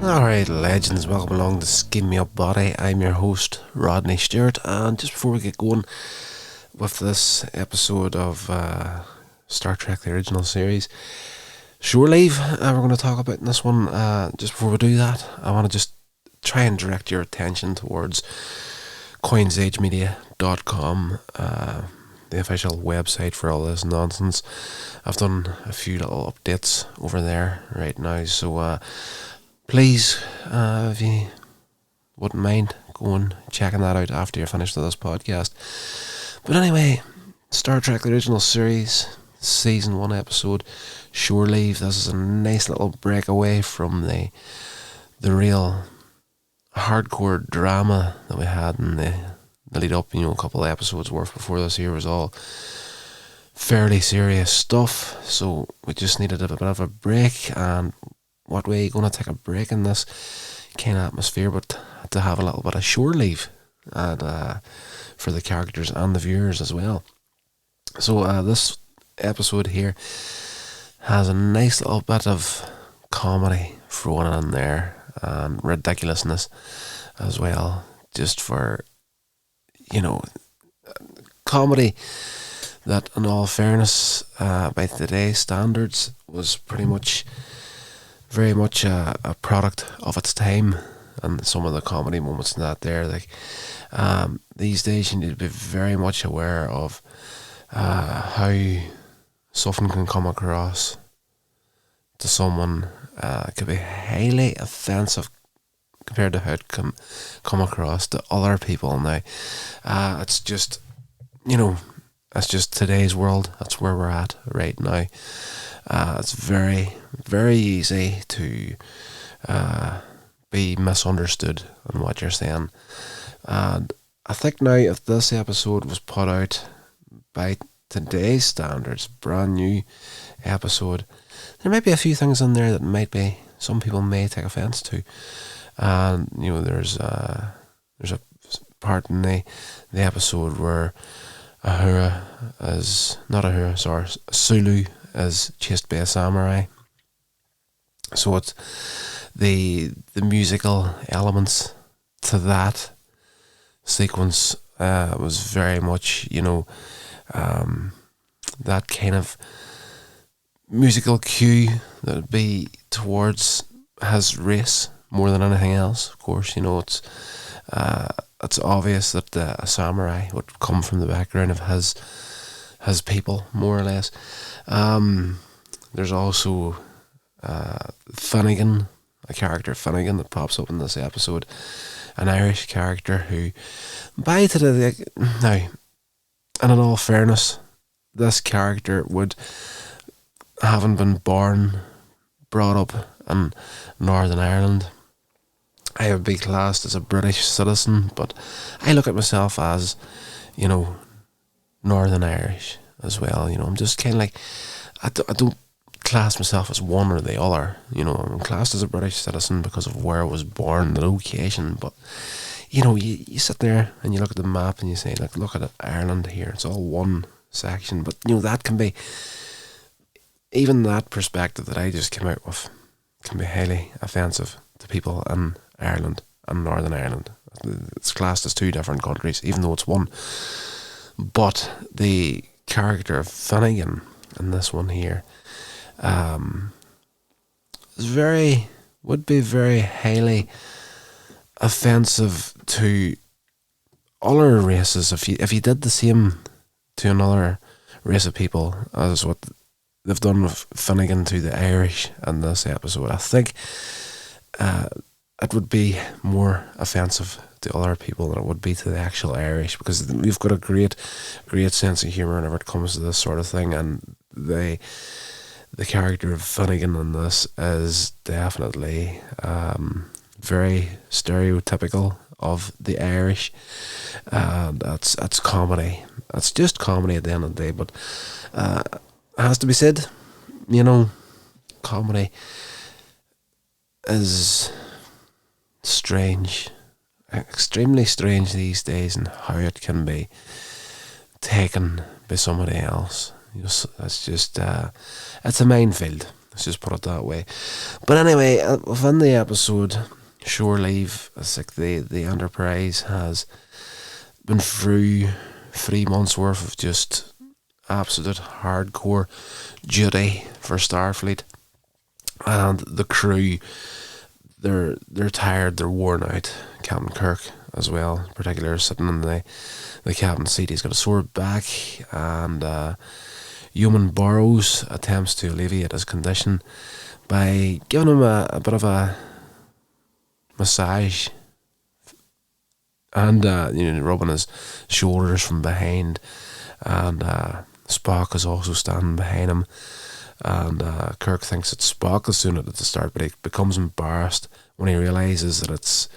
Alright, legends, welcome along to Sceammeupbotty. I'm your host, Rodney Stewart, and just before we get going with this episode of Star Trek The Original Series, Shore Leave, we're going to talk about in this one. Just before we do that, I want to just try and direct your attention towards coinsagemedia.com, the official website for all this nonsense. I've done a few little updates over there right now, so please, if you wouldn't mind going checking that out after you're finished with this podcast. But anyway, Star Trek The Original Series, Season 1 episode, Shore Leave. This is a nice little breakaway from the real hardcore drama that we had in the lead up, a couple of episodes worth before this here was all fairly serious stuff. So we just needed a bit of a break, and what way are you going to take a break in this kind of atmosphere but to have a little bit of shore leave and for the characters and the viewers as well. So this episode here has a nice little bit of comedy thrown in there and ridiculousness as well, just for comedy that, in all fairness, by today's standards, was very much a product of its time. And some of the comedy moments in that there, these days you need to be very much aware of how something can come across to someone. It could be highly offensive compared to how it can come across to other people now. It's just today's world. That's where we're at right now. It's very, very easy to be misunderstood in what you're saying. And I think now, if this episode was put out by today's standards, brand new episode, there might be a few things in there that some people may take offence to. And there's a part in the episode where Sulu is chased by a samurai. So it's the musical elements to that sequence was very much that kind of musical cue that would be towards his race more than anything else. Of course, it's obvious that a samurai would come from the background of his people, more or less. There's also Finnegan, a character Finnegan that pops up in this episode, an Irish character who, now, and in all fairness, this character would, having been brought up in Northern Ireland, I would be classed as a British citizen, but I look at myself as, Northern Irish as well. I'm just kind of like, I don't class myself as one or the other. I'm classed as a British citizen because of where I was born, the location, but you sit there and you look at the map and you say, look at Ireland here, it's all one section. But that can be, even that perspective that I just came out with can be highly offensive to people in Ireland and Northern Ireland. It's classed as two different countries, even though it's one. But the character of Finnegan in this one here would be very highly offensive to other races if you did the same to another race of people as what they've done with Finnegan to the Irish in this episode. I think it would be more offensive to other people than it would be to the actual Irish, because we've got a great sense of humour whenever it comes to this sort of thing, and the character of Finnegan in this is definitely very stereotypical of the Irish, and it's comedy. It's just comedy at the end of the day, but it has to be said, comedy is strange, extremely strange these days, and how it can be taken by somebody else. It's just it's a minefield. Let's just put it that way. But anyway, within the episode, shore leave, it's like the Enterprise has been through 3 months worth of just absolute hardcore duty for Starfleet, and the crew, they're tired, they're worn out. Captain Kirk as well, particularly sitting in the captain's seat. He's got a sore back, and Human Burrows attempts to alleviate his condition by giving him a bit of a massage, and rubbing his shoulders from behind. And Spock is also standing behind him, and Kirk thinks it's Spock is doing it at the start, but he becomes embarrassed when he realises that it's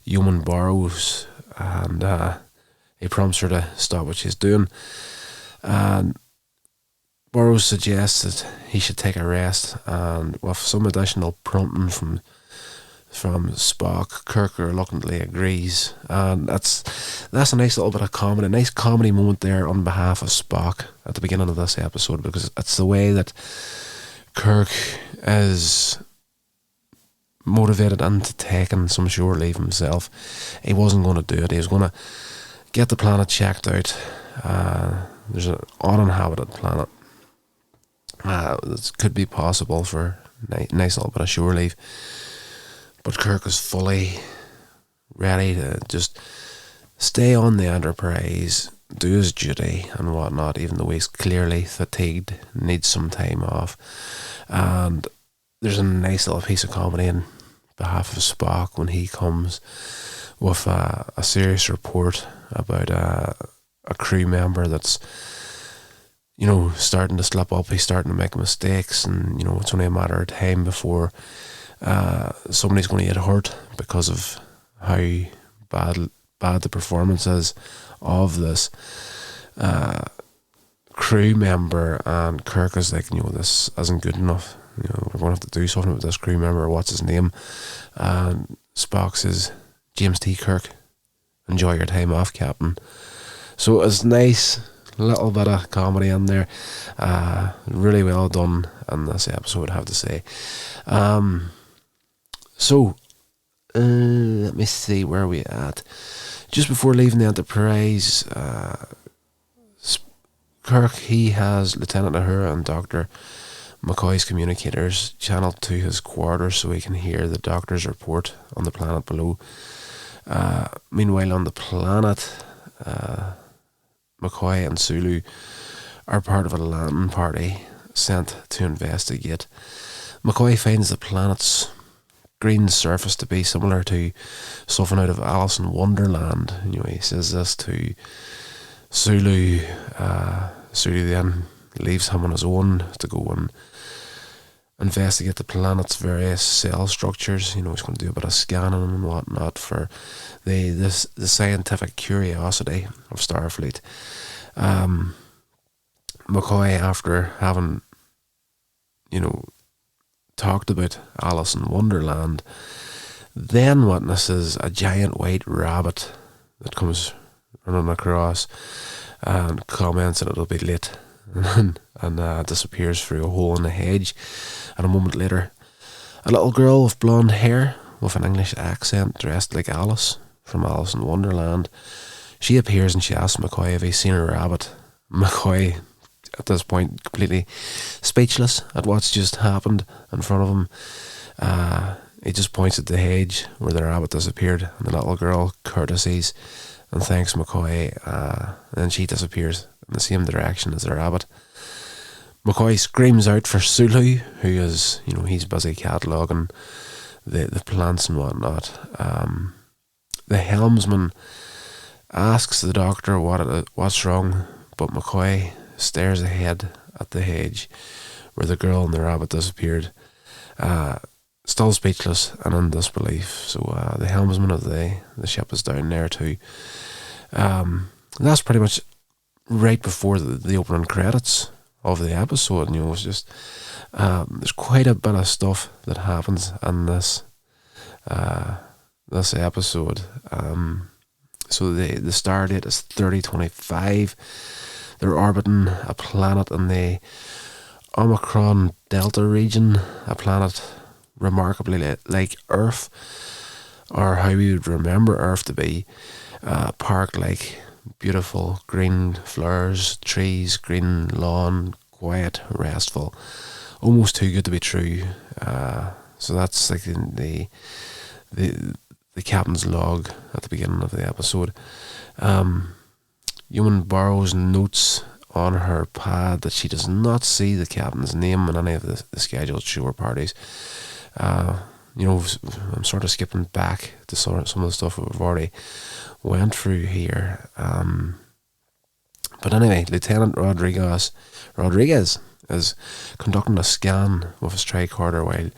Human Burrows, and he prompts her to stop what she's doing. And Burrows suggests that he should take a rest, and with some additional prompting from Spock, Kirk reluctantly agrees, and that's a nice little bit of comedy, a nice comedy moment there on behalf of Spock at the beginning of this episode, because it's the way that Kirk is motivated into taking some shore leave himself. He wasn't going to do it. He was going to get the planet checked out. There's an uninhabited planet. It could be possible for a nice little bit of shore leave. But Kirk is fully ready to just stay on the Enterprise, do his duty and whatnot, even though he's clearly fatigued, needs some time off. And there's a nice little piece of comedy in behalf of Spock when he comes with a serious report about a crew member that's starting to slip up. He's starting to make mistakes, and it's only a matter of time before somebody's going to get hurt because of how bad the performance is of this crew member. And Kirk is like, this isn't good enough. We're going to have to do something with this crew member. What's his name? And Spock says, James T. Kirk. Enjoy your time off, Captain. So it's nice. Little bit of comedy in there. Really well done in this episode, I have to say. So, let me see, where are we at? Just before leaving the Enterprise, Kirk, he has Lieutenant Uhura and Dr. McCoy's communicators channeled to his quarters so he can hear the doctor's report on the planet below. Meanwhile, on the planet, McCoy and Sulu are part of a landing party sent to investigate. McCoy finds the planet's green surface to be similar to something out of Alice in Wonderland. He says this to Sulu. Sulu then leaves him on his own to go and investigate the planet's various cell structures. He's going to do a bit of scanning and whatnot for the scientific curiosity of Starfleet. McCoy, after having talked about Alice in Wonderland, then witnesses a giant white rabbit that comes running across and comments that it'll be late and disappears through a hole in the hedge. And a moment later, a little girl with blonde hair with an English accent dressed like Alice from Alice in Wonderland, she appears and she asks McCoy if he's seen a rabbit. McCoy, at this point, completely speechless at what's just happened in front of him. He just points at the hedge where the rabbit disappeared, and the little girl courtesies and thanks McCoy, and then she disappears in the same direction as the rabbit. McCoy screams out for Sulu, who is, he's busy cataloguing the plants and whatnot. The helmsman asks the doctor what's wrong, but McCoy stares ahead at the hedge where the girl and the rabbit disappeared, still speechless and in disbelief. So the helmsman of the ship is down there too. That's pretty much right before the opening credits of the episode. It's just there's quite a bit of stuff that happens in this episode. So the star date is 3025. They're orbiting a planet, and they Omicron Delta region, a planet remarkably like Earth, or how we would remember Earth to be, park-like, beautiful green flowers, trees, green lawn, quiet, restful, almost too good to be true. So that's like the the captain's log at the beginning of the episode. Human borrows notes on her pad that she does not see the captain's name in any of the scheduled shore parties. I'm sort of skipping back to some of the stuff we've already went through here. But anyway, Lieutenant Rodriguez is conducting a scan with his tricorder while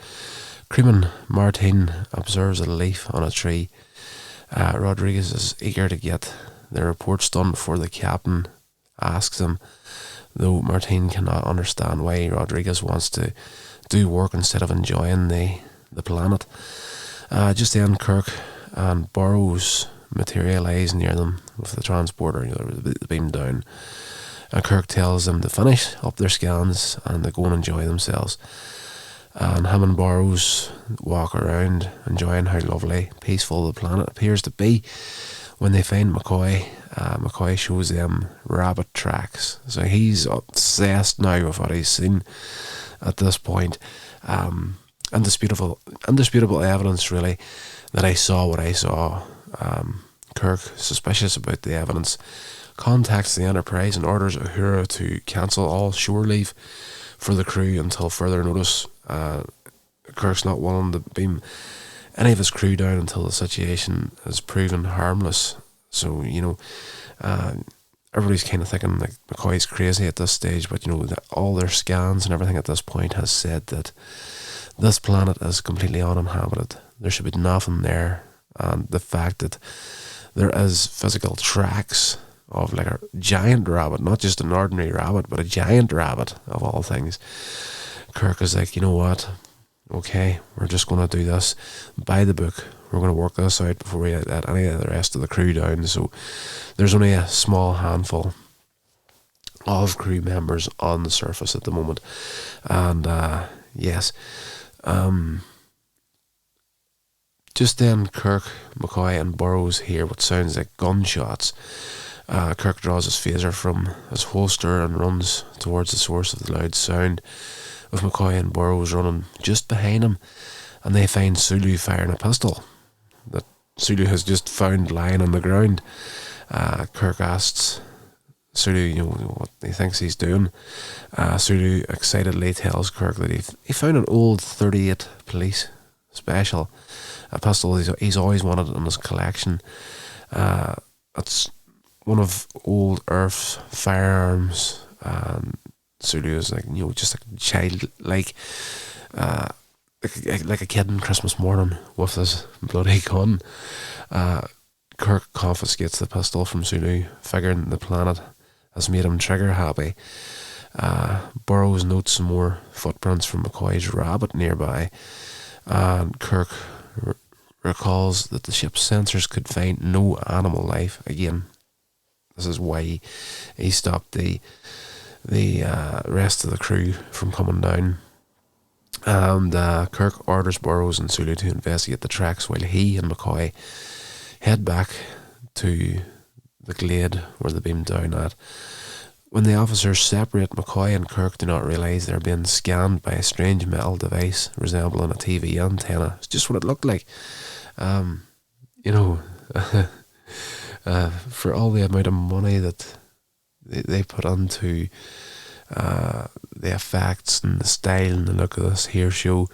Crewman Martin observes a leaf on a tree. Rodriguez is eager to get the reports done before the captain asks him, though Martin cannot understand why Rodriguez wants to do work instead of enjoying the planet. Just then, Kirk and Burroughs materialise near them with the transporter, the beam down. And Kirk tells them to finish up their scans and to go and enjoy themselves. And him and Burroughs walk around, enjoying how lovely, peaceful the planet appears to be. When they find McCoy, McCoy shows them rabbit tracks. So he's obsessed now with what he's seen at this point. Indisputable evidence, really, that I saw what I saw. Kirk, suspicious about the evidence, contacts the Enterprise and orders Uhura to cancel all shore leave for the crew until further notice. Kirk's not willing to beam any of his crew down until the situation is proven harmless. So, everybody's kind of thinking like McCoy's crazy at this stage, but that all their scans and everything at this point has said that this planet is completely uninhabited. There should be nothing there. And the fact that there is physical tracks of like a giant rabbit, not just an ordinary rabbit, but a giant rabbit of all things. Kirk is like, you know what? Okay, we're just going to do this by the book. We're going to work this out before we let any of the rest of the crew down. So there's only a small handful of crew members on the surface at the moment. And yes, just then Kirk, McCoy and Burroughs hear what sounds like gunshots. Kirk draws his phaser from his holster and runs towards the source of the loud sound, with McCoy and Burroughs running just behind him, and they find Sulu firing a pistol that Sulu has just found lying on the ground. Kirk asks Sulu, what he thinks he's doing. Sulu excitedly tells Kirk that he found an old 38 police special, a pistol he's always wanted in his collection. It's one of old Earth's firearms. Sulu is like, just a child, like a kid on Christmas morning with this bloody gun. Kirk confiscates the pistol from Sulu, figuring the planet has made him trigger happy. Burroughs notes some more footprints from McCoy's rabbit nearby, and Kirk recalls that the ship's sensors could find no animal life. Again, this is why he stopped the rest of the crew from coming down. And Kirk orders Burroughs and Sulu to investigate the tracks while he and McCoy head back to the glade where they beamed down at. When the officers separate, McCoy and Kirk do not realise they're being scanned by a strange metal device resembling a TV antenna. It's just what it looked like. For all the amount of money that they put into the effects and the style and the look of this here show,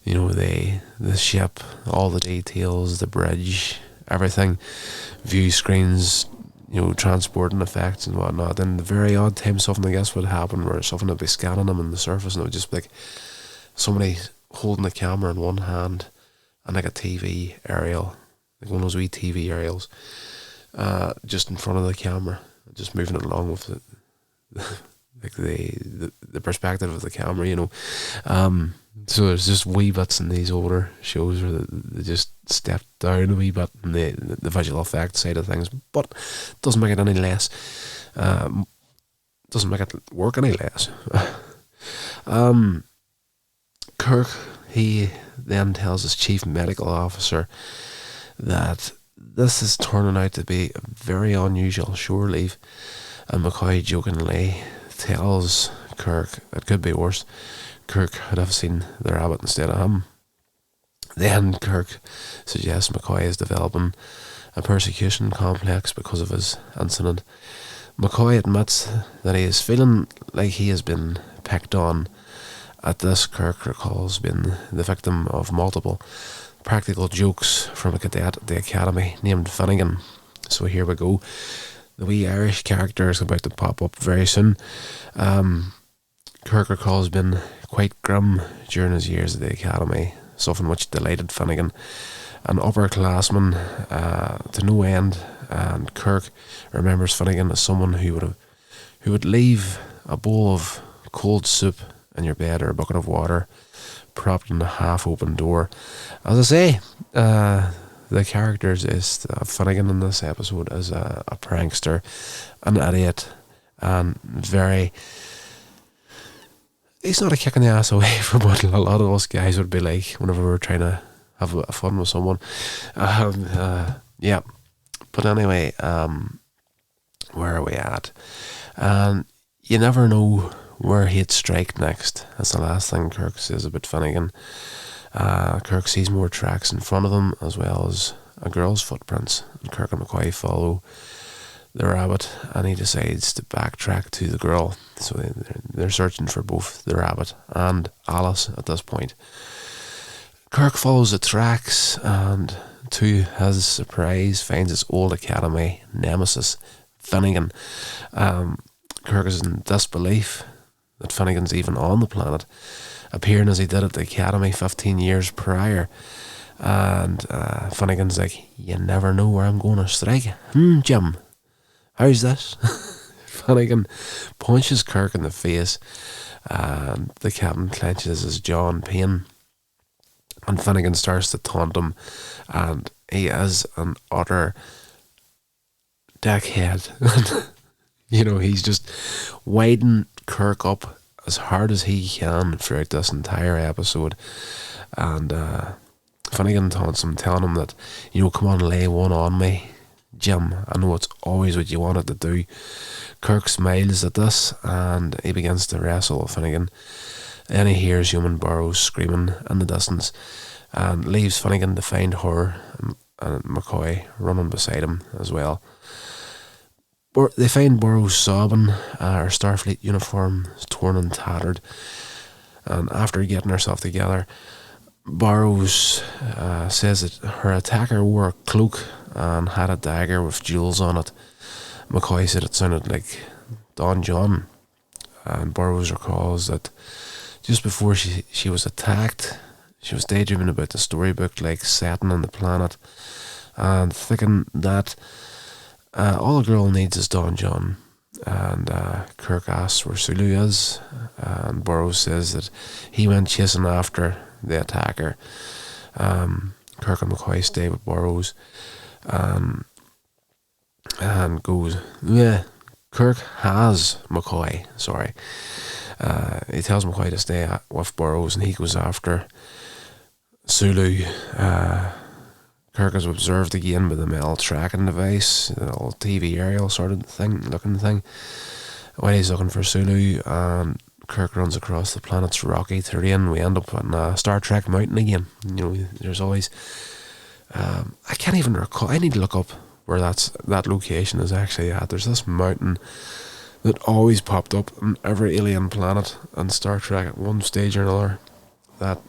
the ship, all the details, the bridge, everything, view screens, transporting effects and whatnot. Then the very odd time something, I guess, would happen where something would be scanning them on the surface, and it would just be like somebody holding the camera in one hand and like a TV aerial, like one of those wee TV aerials, just in front of the camera, just moving it along with like the perspective of the camera, So there's just wee bits in these older shows where they just step down a wee bit in the visual effects side of things, but it doesn't make it any less. Doesn't make it work any less. Kirk, he then tells his chief medical officer that this is turning out to be a very unusual shore leave, and McCoy jokingly tells Kirk it could be worse. Kirk could have seen the rabbit instead of him. Then Kirk suggests McCoy is developing a persecution complex because of his incident. McCoy admits that he is feeling like he has been picked on. At this, Kirk recalls being the victim of multiple practical jokes from a cadet at the academy named Finnegan. So here we go. The wee Irish character is about to pop up very soon. Kirk recalls being quite grim during his years at the academy, something which delighted Finnegan, an upperclassman to no end. And Kirk remembers Finnegan as someone who would leave a bowl of cold soup in your bed or a bucket of water propped in a half-open door. As I say, the characters is Finnegan in this episode is a prankster, an idiot, and he's not a kick in the ass away from what a lot of us guys would be like whenever we're trying to have a fun with someone. Yeah. But anyway, where are we at? And you never know where he'd strike next. That's the last thing Kirk says about Finnegan. Kirk sees more tracks in front of him as well as a girl's footprints. And Kirk and McCoy follow the rabbit, and he decides to backtrack to the girl. So they're searching for both the rabbit and Alice at this point. Kirk follows the tracks and, to his surprise, finds his old academy nemesis, Finnegan. Kirk is in disbelief that Finnegan's even on the planet, appearing as he did at the academy 15 years prior. And Finnegan's like, you never know where I'm going to strike. Jim, how's this? Finnegan punches Kirk in the face, and the captain clenches his jaw in pain. And Finnegan starts to taunt him, and he is an utter dickhead. You know, he's just widening Kirk up as hard as he can throughout this entire episode. And Finnegan taunts him, telling him that, come on, lay one on me, Jim. I know it's always what you wanted to do. Kirk smiles at this, and he begins to wrestle with Finnegan. Then he hears human Burrows screaming in the distance, and leaves Finnegan to find her and McCoy running beside him as well. They find Burrows sobbing. Her Starfleet uniform is torn and tattered, and after getting herself together, Burrows says that her attacker wore a cloak and had a dagger with jewels on it. McCoy said it sounded like Don John, and Burrows recalls that just before she was attacked, she was daydreaming about the storybook-like setting on the planet, and thinking that all a girl needs is Don John. And Kirk asks where Sulu is, and Burrows says that he went chasing after the attacker. Kirk and McCoy stay with Burrows, and goes, yeah, Kirk has McCoy, sorry. He tells McCoy to stay with Burrows, and he goes after Sulu. Kirk is observed again by the metal tracking device, the little TV aerial sort of looking thing, while he's looking for Sulu, and Kirk runs across the planet's rocky terrain. We end up on Star Trek Mountain again. There's always... I can't even recall. I need to look up where that location is actually at. There's this mountain that always popped up on every alien planet and Star Trek at one stage or another. That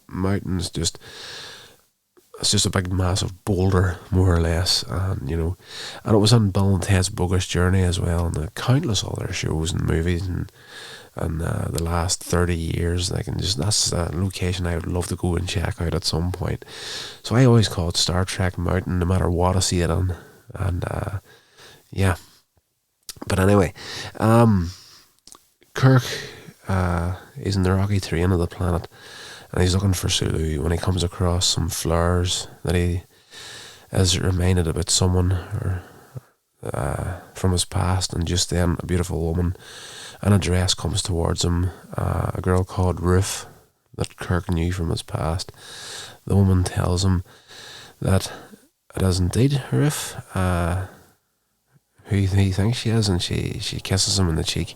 mountain's just... It's just a big massive boulder, more or less, and it was on Bill and Ted's Bogus Journey as well, and countless other shows and movies, and the last 30 years, that's a location I would love to go and check out at some point. So I always call it Star Trek Mountain, no matter what I see it on, and yeah. But anyway, Kirk is in the rocky terrain of the planet, and he's looking for Sulu when he comes across some flowers that he is reminded about someone, or from his past, and just then a beautiful woman in a dress comes towards him, a girl called Ruth that Kirk knew from his past. The woman tells him that it is indeed Ruth, who he thinks she is, and she kisses him in the cheek.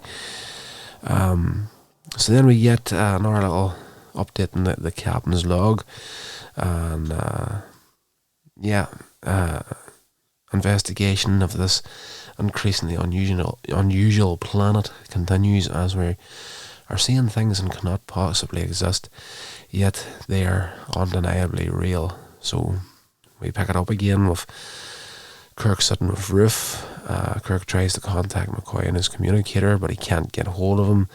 So then we get another little update in the captain's log, and investigation of this increasingly unusual planet continues, as we are seeing things that cannot possibly exist, yet they are undeniably real. So we pick it up again with Kirk sitting with Ruth. Kirk tries to contact McCoy in his communicator, but he can't get hold of him.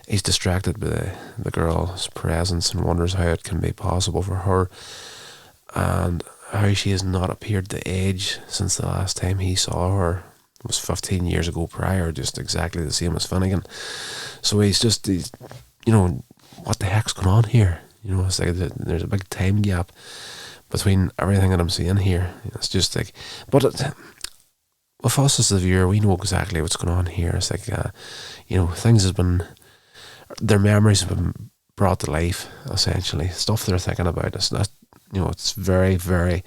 He's distracted by the girl's presence and wonders how it can be possible for her, and how she has not appeared to age since the last time he saw her was 15 years ago prior, just exactly the same as Finnegan. So he's what the heck's going on here? It's like there's a big time gap between everything that I'm seeing here. It's just like, but with us as the viewer, we know exactly what's going on here. It's like, things have been, their memories have been brought to life, essentially. Stuff they're thinking about. It's very, very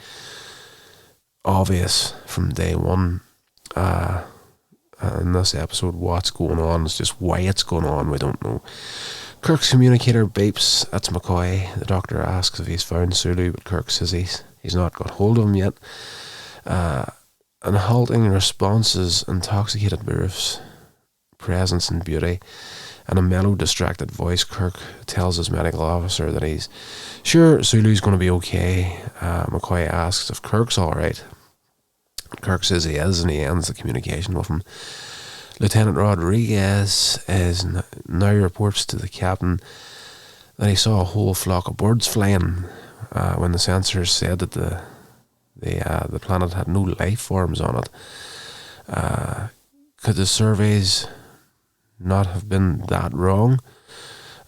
obvious from day one in this episode what's going on. It's just why it's going on, we don't know. Kirk's communicator beeps. That's McCoy. The doctor asks if he's found Sulu, but Kirk says he's not got hold of him yet. And halting responses, intoxicated by Ruth's presence and beauty. In a mellow, distracted voice, Kirk tells his medical officer that he's sure Sulu's going to be okay. McCoy asks if Kirk's alright. Kirk says he is, and he ends the communication with him. Lieutenant Rodriguez now reports to the captain that he saw a whole flock of birds flying when the sensors said that the planet had no life forms on it. Could the surveys not have been that wrong?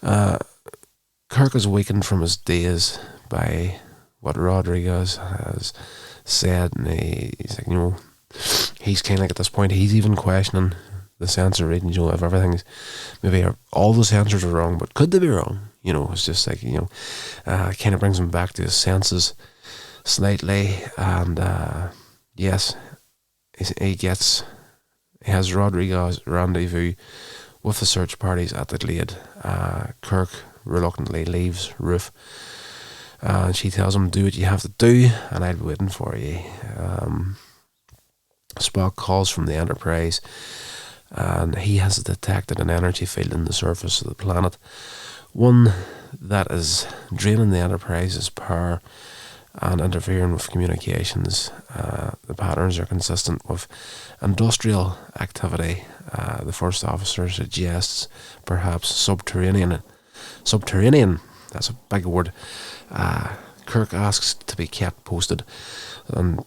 Kirk is awakened from his daze by what Rodriguez has said, and he's like, he's kind of like, at this point, he's even questioning the sensor reading, if everything's, maybe all the sensors are wrong, but could they be wrong? It's just like, kind of brings him back to his senses slightly, and yes, he has Rodriguez rendezvous with the search parties at the Glade. Kirk reluctantly leaves Ruth, and she tells him, do what you have to do, and I'll be waiting for you. Spock calls from the Enterprise, and he has detected an energy field in the surface of the planet, one that is draining the Enterprise's power and interfering with communications. The patterns are consistent with industrial activity. The first officer suggests perhaps subterranean. That's a big word. Kirk asks to be kept posted and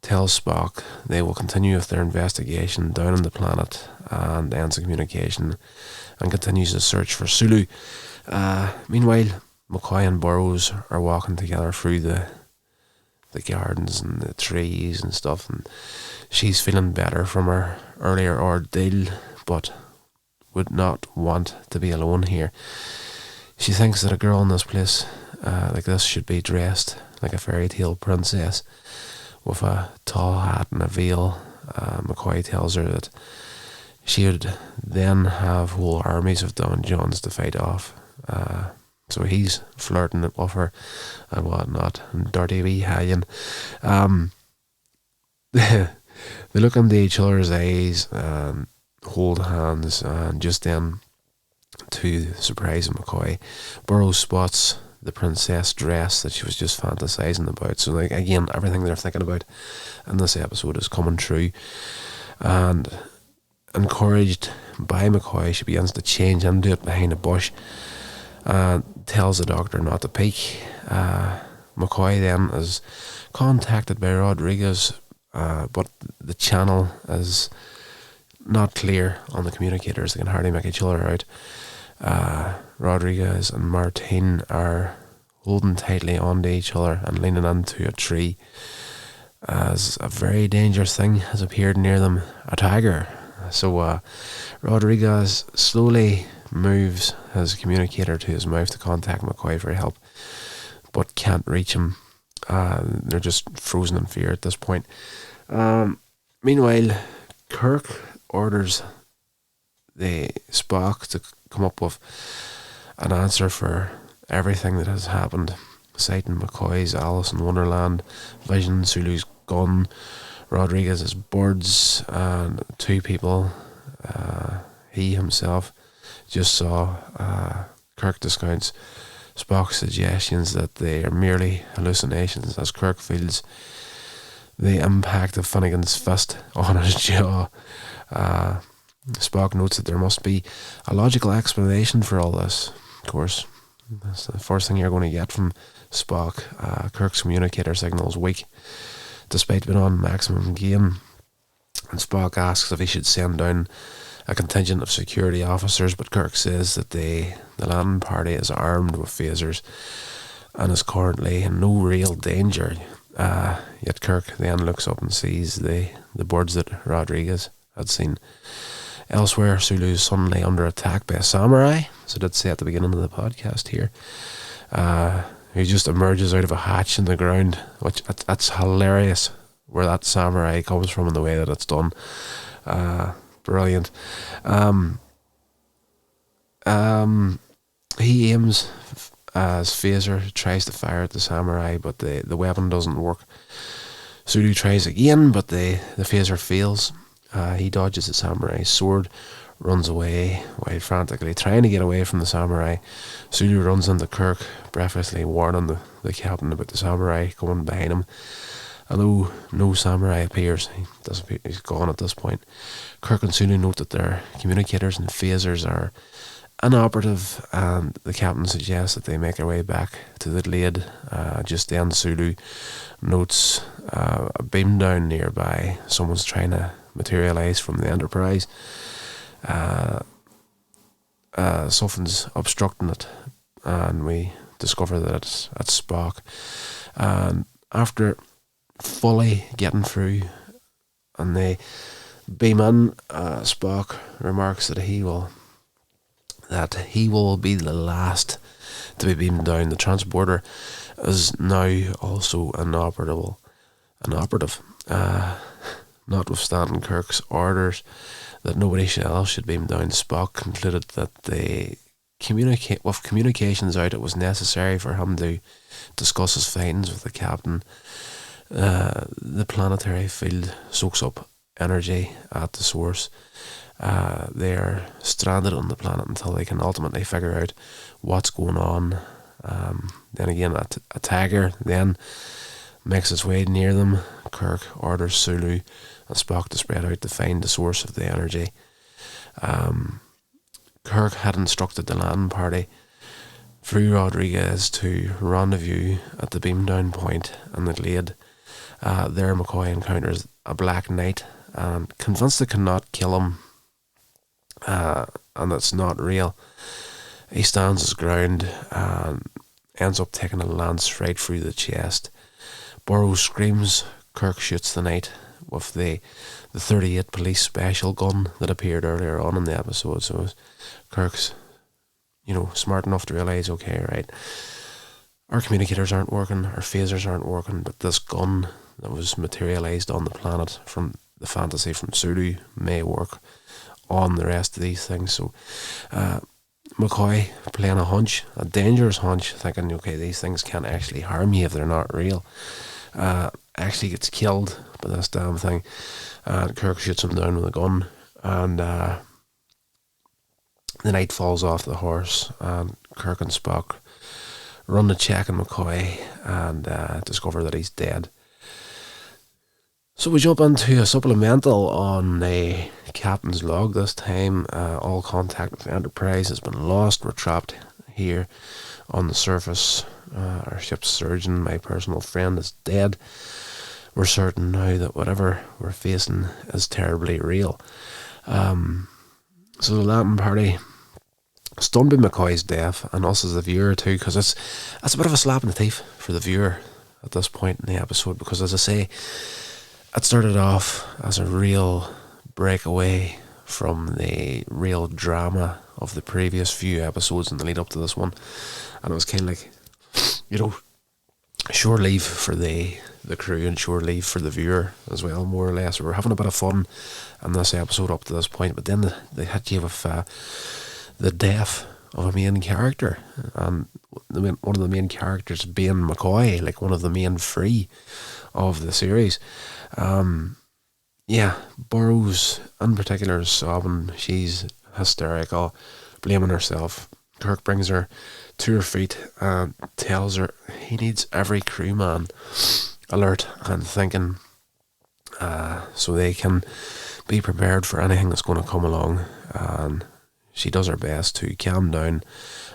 tells Spock they will continue with their investigation down on the planet, and ends the communication and continues the search for Sulu. Meanwhile, McCoy and Burroughs are walking together through the gardens and the trees and stuff, and she's feeling better from her earlier ordeal, but would not want to be alone here. She thinks that a girl in this place like this should be dressed like a fairy tale princess with a tall hat and a veil. McCoy tells her that she would then have whole armies of Don Johns to fight off. So he's flirting with her and whatnot, and dirty wee Hallion. They look into each other's eyes and hold hands, and just then, to the surprise of McCoy, Burroughs spots the princess dress that she was just fantasizing about. So, like, again, everything they're thinking about in this episode is coming true. And encouraged by McCoy, she begins to change into it behind a bush and tells the doctor not to peek. McCoy then is contacted by Rodriguez, but the channel is not clear on the communicators. They can hardly make each other out. Rodriguez and Martine are holding tightly onto each other and leaning into a tree. as a very dangerous thing has appeared near them, a tiger. So Rodriguez slowly moves his communicator to his mouth to contact McCoy for help, but can't reach him. They're just frozen in fear at this point. Meanwhile, Kirk orders the Spock to come up with an answer for everything that has happened, citing McCoy's Alice in Wonderland vision, Sulu's gun, Rodriguez's birds, and two people he himself just saw. Kirk discounts Spock's suggestions that they are merely hallucinations as Kirk feels the impact of Finnegan's fist on his jaw. Spock notes that there must be a logical explanation for all this. Of course, that's the first thing you're going to get from Spock. Kirk's communicator signal is weak, despite being on maximum gain. And Spock asks if he should send down a contingent of security officers, but Kirk says that the landing party is armed with phasers and is currently in no real danger. Yet Kirk then looks up and sees the birds that Rodriguez had seen. Elsewhere, Sulu's suddenly under attack by a samurai, as I did say at the beginning of the podcast here. He just emerges out of a hatch in the ground, which that's hilarious, where that samurai comes from and the way that it's done. Brilliant. He aims as phaser, tries to fire at the samurai, but the weapon doesn't work. Sulu tries again, but the phaser fails. He dodges the samurai's sword, runs away while frantically trying to get away from the samurai. Sulu runs into Kirk, breathlessly warning the captain about the samurai coming behind him. Although no samurai appears, he's gone at this point. Kirk and Sulu note that their communicators and phasers are inoperative, and the captain suggests that they make their way back to the glade. Just then, Sulu notes a beam down nearby. Someone's trying to materialise from the Enterprise. Something's obstructing it, and we discover that it's Spock. And after fully getting through, and they beam in, Spock remarks that he will be the last to be beamed down. The transporter is now also inoperative. Notwithstanding Kirk's orders that nobody else should beam down, Spock concluded that with communications out, it was necessary for him to discuss his findings with the captain. The planetary field soaks up energy at the source. They are stranded on the planet until they can ultimately figure out what's going on. Then again, a tiger then makes its way near them. Kirk orders Sulu and Spock to spread out to find the source of the energy. Kirk had instructed the landing party through Rodriguez to rendezvous at the beam down point in the glade. There McCoy encounters a black knight, and convinced it cannot kill him, and it's not real, he stands his ground and ends up taking a lance right through the chest. Burroughs screams. Kirk shoots the knight with the 38 police special gun that appeared earlier on in the episode. So Kirk's, smart enough to realise, okay, right, our communicators aren't working, our phasers aren't working, but this gun that was materialised on the planet from the fantasy from Sulu may work on the rest of these things. So McCoy, playing a hunch, a dangerous hunch, thinking, okay, these things can't actually harm you if they're not real, actually gets killed by this damn thing. And Kirk shoots him down with a gun, and the knight falls off the horse, and Kirk and Spock run to check on McCoy and discover that he's dead. So we jump into a supplemental on the captain's log this time. All contact with the Enterprise has been lost. We're trapped here on the surface. Our ship's surgeon, my personal friend, is dead. We're certain now that whatever we're facing is terribly real. So the landing party, stunned by McCoy's death, and us as the viewer too, because it's a bit of a slap in the teeth for the viewer. at this point in the episode, because as I say, it started off as a real breakaway from the real drama of the previous few episodes in the lead up to this one, and it was kind of like, shore leave for the crew and shore leave for the viewer as well, more or less. We were having a bit of fun in this episode up to this point, but then they had you with the death of a main character, and one of the main characters being McCoy, like one of the main three of the series. Burroughs in particular is sobbing. She's hysterical, blaming herself. Kirk brings her to her feet and tells her he needs every crewman alert and thinking, so they can be prepared for anything that's going to come along. And she does her best to calm down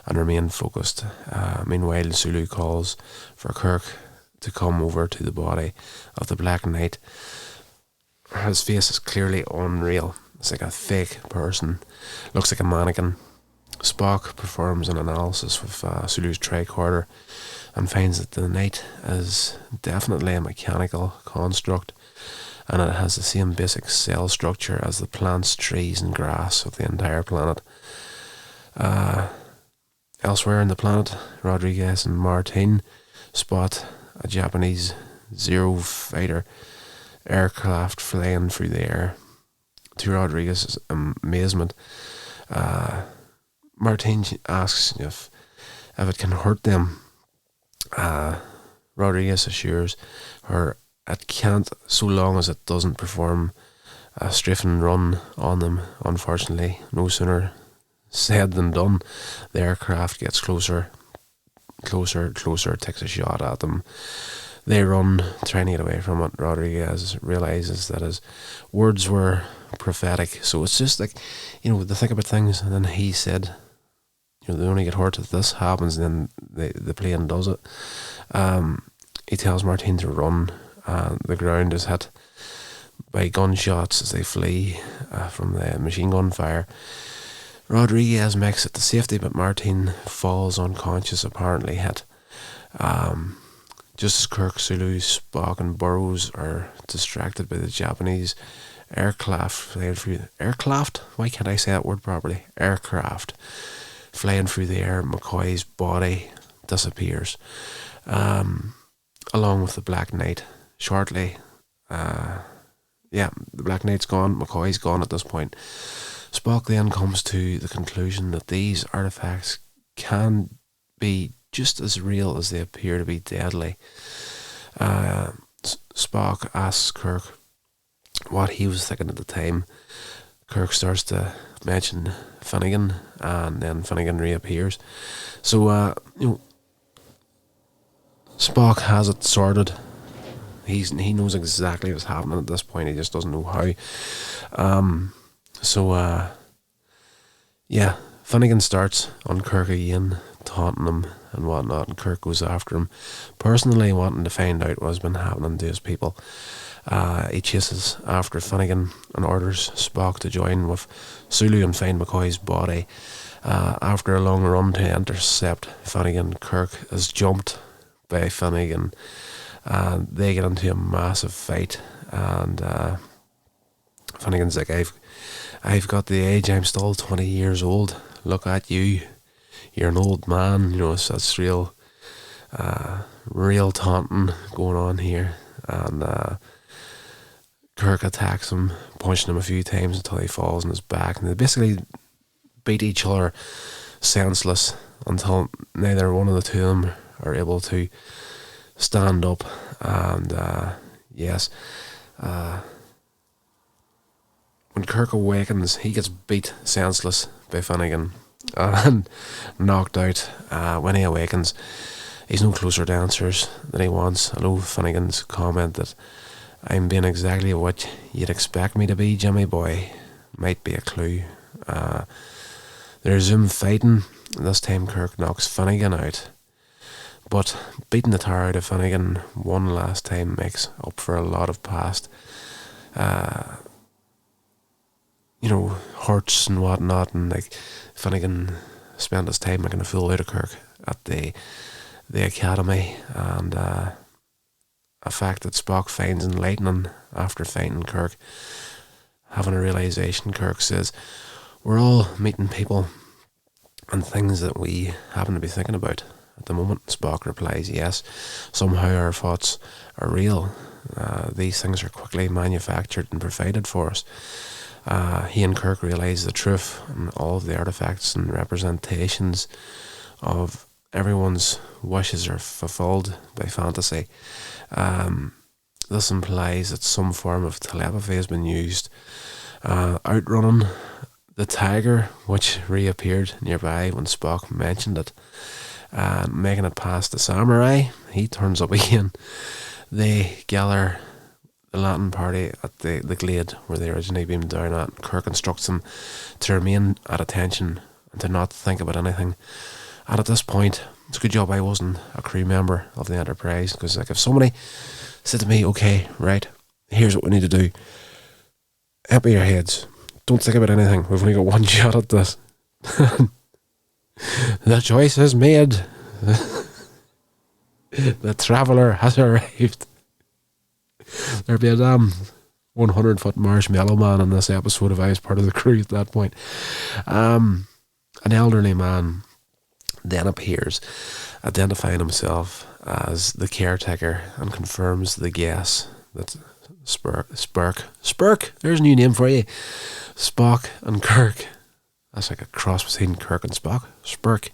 and remain focused. Meanwhile, Sulu calls for Kirk to come over to the body of the Black Knight. His face is clearly unreal. It's like a fake person. Looks like a mannequin. Spock performs an analysis with Sulu's tricorder and finds that the Knight is definitely a mechanical construct, and it has the same basic cell structure as the plants, trees and grass of the entire planet. Elsewhere in the planet, Rodriguez and Martin spot a Japanese Zero fighter aircraft flying through the air. To Rodriguez's amazement, Martin asks if it can hurt them. Rodriguez assures her it can't, so long as it doesn't perform a strafing run on them. Unfortunately, no sooner said than done. The aircraft gets closer, takes a shot at them. They run, trying to get away from it. Rodriguez realizes that his words were prophetic. So it's just like, they think about things, and then he said, they only get hurt if this happens, and then the plane does it. He tells Martin to run, and the ground is hit by gunshots as they flee from the machine gun fire. Rodriguez makes it to safety, but Martin falls unconscious, apparently hit. Just as Kirk, Sulu, Spock and Burroughs are distracted by the Japanese aircraft flying through... Aircraft? Why can't I say that word properly? Aircraft flying through the air, McCoy's body disappears, along with the Black Knight. Shortly, the Black Knight's gone, McCoy's gone at this point. Spock then comes to the conclusion that these artifacts can be just as real as they appear to be deadly. Spock asks Kirk what he was thinking at the time. Kirk starts to mention Finnegan, and then Finnegan reappears. So, Spock has it sorted. He knows exactly what's happening at this point. He just doesn't know how. Finnegan starts on Kirk again, taunting him and whatnot, and Kirk goes after him, personally wanting to find out what's been happening to his people. He chases after Finnegan and orders Spock to join with Sulu and find McCoy's body. After a long run to intercept Finnegan, Kirk is jumped by Finnegan, and they get into a massive fight, and Finnegan's like, I've got the age, I'm still 20 years old, look at you, you're an old man. It's real taunting going on here, and Kirk attacks him, punching him a few times until he falls on his back, and they basically beat each other senseless until neither one of the two of them are able to stand up. And when Kirk awakens, he gets beat senseless by Finnegan and knocked out. When he awakens, he's no closer to answers than he wants, although Finnegan's comment that I'm being exactly what you'd expect me to be, Jimmy boy, might be a clue. They resume fighting, and this time Kirk knocks Finnegan out. But beating the tar out of Finnegan one last time makes up for a lot of past, hurts and whatnot, and like Finnegan spent his time making a fool out of Kirk at the academy, and a fact that Spock finds enlightening after finding Kirk. Having a realization, Kirk says, we're all meeting people and things that we happen to be thinking about at the moment. Spock replies, yes, somehow our thoughts are real. These things are quickly manufactured and provided for us. He and Kirk realise the truth, and all of the artifacts and representations of everyone's wishes are fulfilled by fantasy. This implies that some form of telepathy has been used, outrunning the tiger, which reappeared nearby when Spock mentioned it, making it past the samurai. He turns up again. They gather the Latin party at the glade where they originally beamed down at. Kirk instructs them to remain at attention and to not think about anything. And at this point, it's a good job I wasn't a crew member of the Enterprise, because like if somebody said to me, okay, right, here's what we need to do, empty your heads, don't think about anything, we've only got one shot at this. The choice is made. The traveller has arrived. There'd be a damn 100-foot marshmallow man in this episode if I was part of the crew at that point. An elderly man then appears, identifying himself as the caretaker, and confirms the guess that Spurk, there's a new name for you, Spock and Kirk. That's like a cross between Kirk and Spock. Spurk.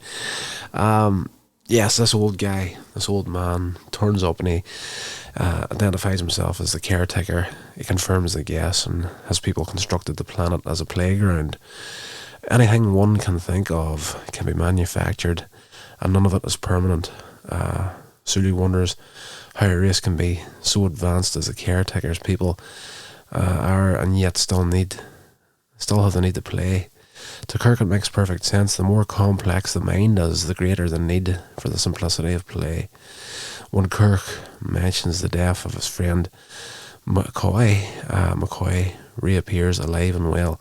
Yes, this old guy, this old man, turns up and he identifies himself as the caretaker. He confirms the guess and has people constructed the planet as a playground. Anything one can think of can be manufactured, and none of it is permanent. Sulu wonders how a race can be so advanced as the caretakers people are, and yet still have the need to play. To Kirk it makes perfect sense. The more complex the mind is, the greater the need for the simplicity of play. When Kirk mentions the death of his friend McCoy, McCoy reappears alive and well.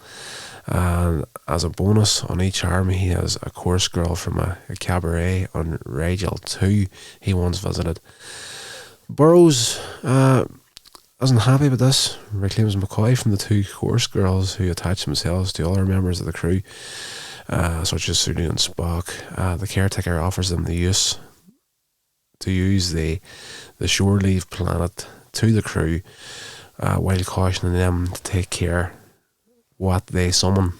And as a bonus, on each arm he has a course girl from a cabaret on Rigel 2 he once visited. Burroughs isn't happy with this, reclaims McCoy from the two course girls who attach themselves to other members of the crew, such as Sulu and Spock. The caretaker offers them to use the shore leave planet to the crew, while cautioning them to take care what they summon.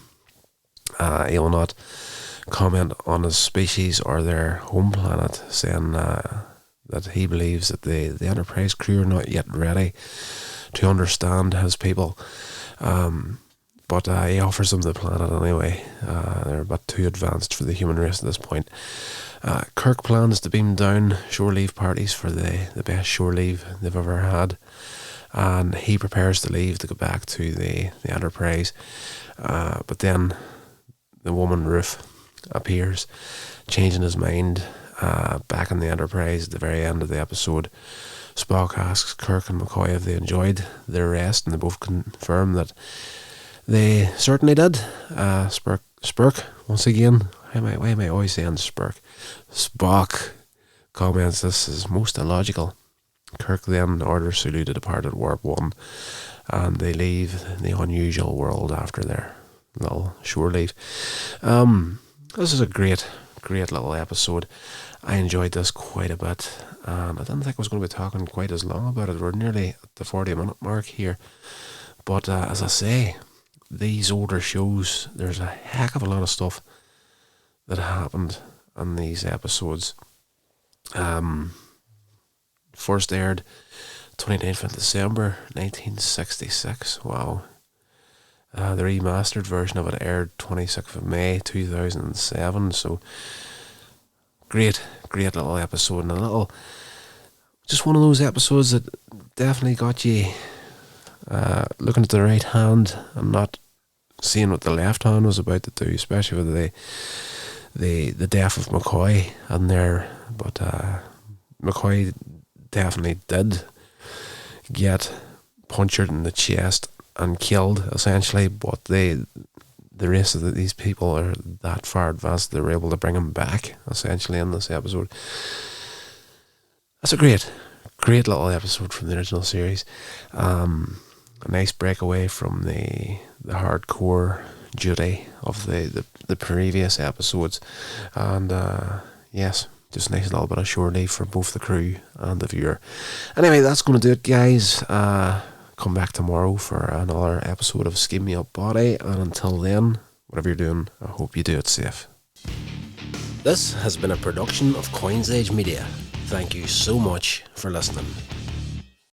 He will not comment on his species or their home planet, saying that he believes that the Enterprise crew are not yet ready to understand his people. But he offers them the planet anyway. They're a bit too advanced for the human race at this point. Kirk plans to beam down shore leave parties for the best shore leave they've ever had. And he prepares to leave to go back to the Enterprise. But then the woman Ruth appears, changing his mind. Back in the Enterprise at the very end of the episode, Spock asks Kirk and McCoy if they enjoyed their rest, and they both confirm that they certainly did. Spurk, once again, why am I always saying Spurk? Spock comments this is most illogical. Kirk then orders Sulu to depart at Warp 1, and they leave the unusual world after their little shore leave. This is a great little episode. I enjoyed this quite a bit, and I didn't think I was going to be talking quite as long about it. We're nearly at the 40-minute mark here, but as I say, these older shows, there's a heck of a lot of stuff that happened in these episodes. First aired 29th of December 1966. Wow. The remastered version of it aired 26th of May 2007. So great little episode, and just one of those episodes that definitely got you looking at the right hand and not seeing what the left hand was about to do, especially with the death of McCoy in there. But McCoy definitely did get punctured in the chest and killed, essentially, but the rest of these people are that far advanced they were able to bring him back, essentially, in this episode. That's a great great little episode from the original series. A nice breakaway from the hardcore duty of the previous episodes, and yes, just a nice little bit of surety for both the crew and the viewer. Anyway, that's going to do it, guys. Come back tomorrow for another episode of Sceam Me Up Botty, and until then, whatever you're doing, I hope you do it safe. This has been a production of Coins Age Media. Thank you so much for listening.